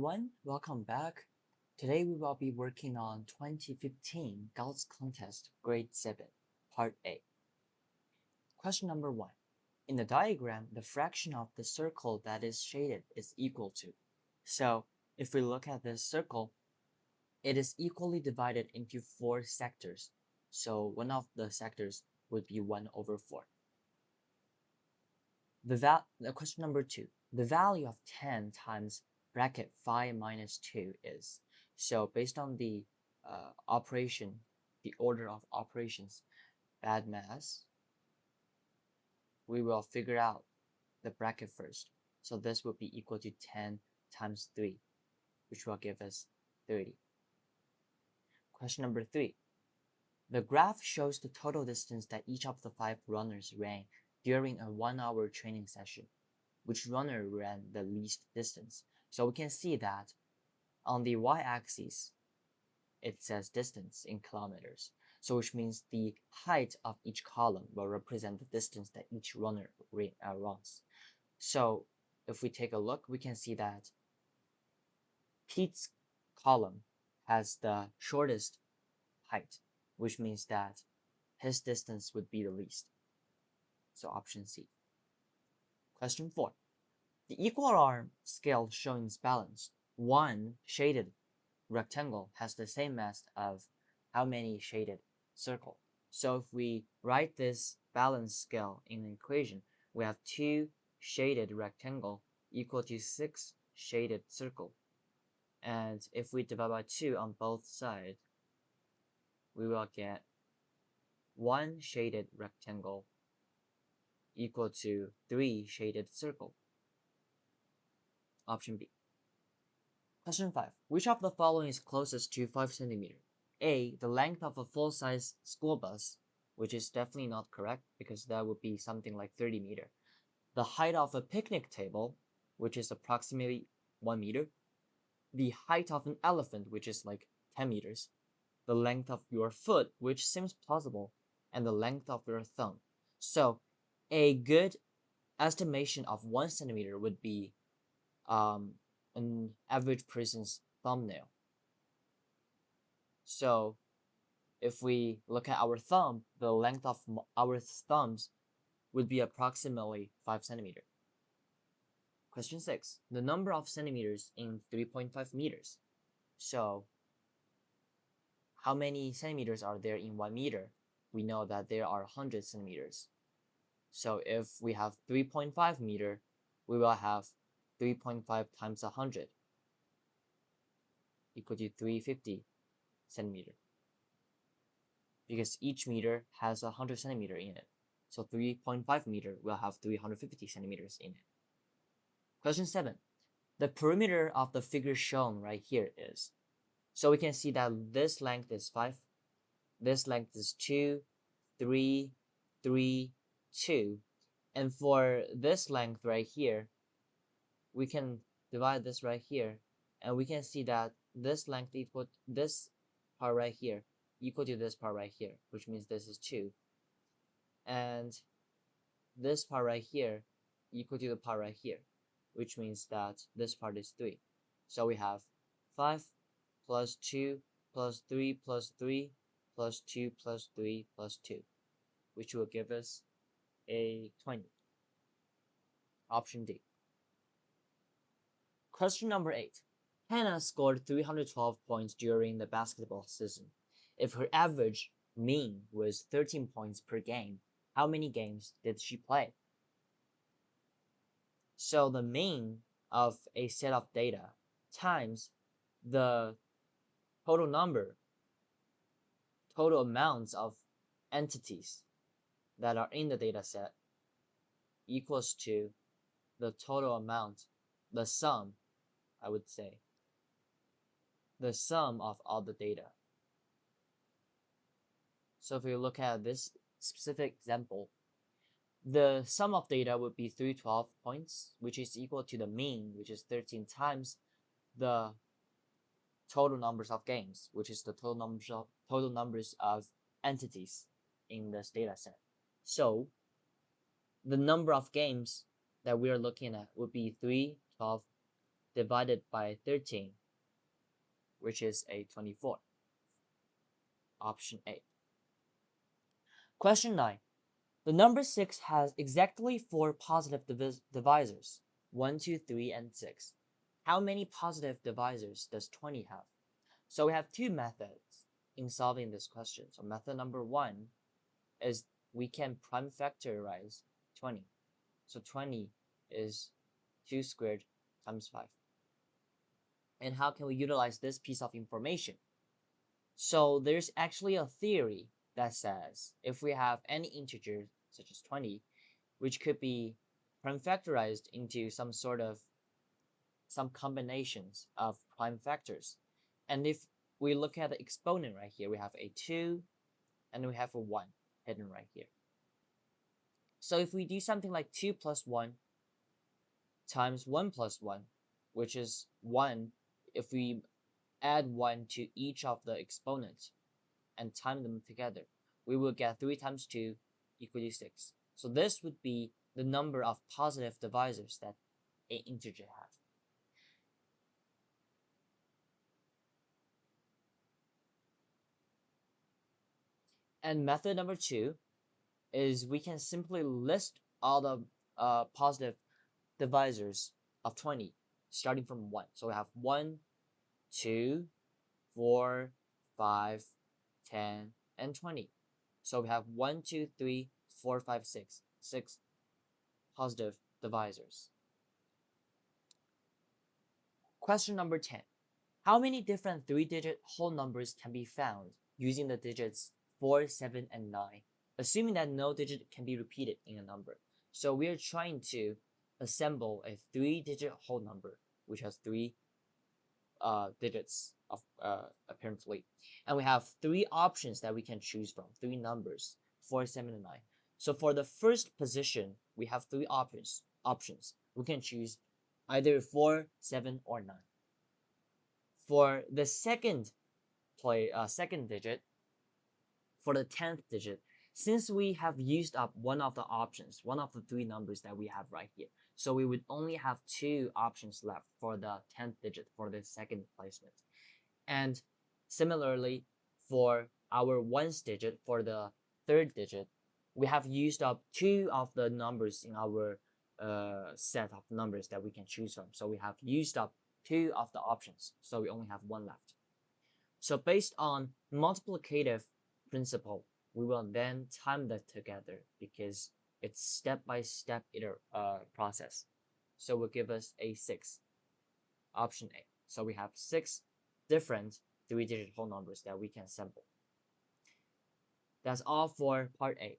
everyone, welcome back. Today we will be working on 2015 Gauss Contest Grade 7, Part A. Question number 1. In the diagram, the fraction of the circle that is shaded is equal to. So, if we look at this circle, it is equally divided into 4 sectors. So, one of the sectors would be 1 over 4. Question number 2. The value of 10 times bracket 5 minus 2 is. So based on the operation, the order of operations, bad math, we will figure out the bracket first. So this will be equal to 10 times 3, which will give us 30. Question number 3. The graph shows the total distance that each of the 5 runners ran during a 1-hour training session. Which runner ran the least distance? So we can see that on the y-axis, it says distance in kilometers. So which means the height of each column will represent the distance that each runner runs. So if we take a look, we can see that Pete's column has the shortest height, which means that his distance would be the least. So option C. Question 4. The equal arm scale shown is balanced. One shaded rectangle has the same mass of how many shaded circle. So if we write this balance scale in an equation, we have 2 shaded rectangle equal to 6 shaded circle. And if we divide by 2 on both sides, we will get 1 shaded rectangle equal to 3 shaded circle. Option B. Question 5. Which of the following is closest to 5 cm? A. The length of a full-size school bus, which is definitely not correct because that would be something like 30 meters. The height of a picnic table, which is approximately 1 meter. The height of an elephant, which is like 10 meters. The length of your foot, which seems plausible, and the length of your thumb. So a good estimation of 1 centimeter would be an average person's thumbnail. So if we look at our thumb, the length of our thumbs would be approximately 5 centimeters. Question 6. The number of centimeters in 3.5 meters. So how many centimeters are there in 1 meter? We know that there are 100 centimeters. So if we have 3.5 meter, we will have 3.5 times 100 equal to 350 centimeter. Because each meter has 100 centimeter in it. So 3.5 meter will have 350 centimeters in it. Question 7. The perimeter of the figure shown right here is. So we can see that this length is 5. This length is 2, 3, 3, 2. And for this length right here, we can divide this right here, and we can see that this length equal this part right here equal to this part right here, which means this is 2. And this part right here equal to the part right here, which means that this part is 3. So we have 5 plus 2 plus 3 plus 3 plus 2 plus 3 plus 2, which will give us a 20. Option D. Question number 8. Hannah scored 312 points during the basketball season. If her average mean was 13 points per game, how many games did she play? So the mean of a set of data times the total amounts of entities that are in the data set equals to the total amount, the sum, I would say, the sum of all the data. So if we look at this specific example, the sum of data would be 312 points, which is equal to the mean, which is 13 times the total numbers of games, which is the total numbers of entities in this data set. So the number of games that we are looking at would be 312 divided by 13, which is a 24. Option A. Question 9. The number 6 has exactly 4 positive divisors, 1, 2, 3, and 6. How many positive divisors does 20 have? So we have two methods in solving this question. So method number 1 is we can prime factorize 20. So 20 is 2 squared times 5. And how can we utilize this piece of information? So there's actually a theory that says if we have any integer such as 20, which could be prime factorized into some combinations of prime factors. And if we look at the exponent right here, we have a 2 and we have a 1 hidden right here. So if we do something like 2 plus 1 times 1 plus 1, which is 1, if we add 1 to each of the exponents and time them together, we will get 3 times 2 equal to 6. So this would be the number of positive divisors that an integer has. And method number 2 is we can simply list all the positive divisors of 20 starting from 1. So we have 1, 2, 4, 5, 10, and 20. So we have 1, 2, 3, 4, 5, 6. 6 positive divisors. Question number 10. How many different 3-digit whole numbers can be found using the digits 4, 7, and 9, assuming that no digit can be repeated in a number? So we are trying to assemble a 3-digit whole number, which has 3 digits of apparently, and we have 3 options that we can choose from, 3 numbers, 4, 7, and 9. So for the first position, we have 3 options. We can choose either 4, 7, or 9. For the second digit, for the 10th digit, since we have used up one of the options, one of the 3 numbers that we have right here, so we would only have 2 options left for the 10th digit for the second placement. And similarly, for our 1st digit, for the 3rd digit, we have used up 2 of the numbers in our set of numbers that we can choose from. So we have used up 2 of the options, so we only have 1 left. So based on multiplicative principle, we will then time that together because it's step-by-step process. So will give us a 6, option A. So we have 6 different 3-digit whole numbers that we can sample. That's all for part A.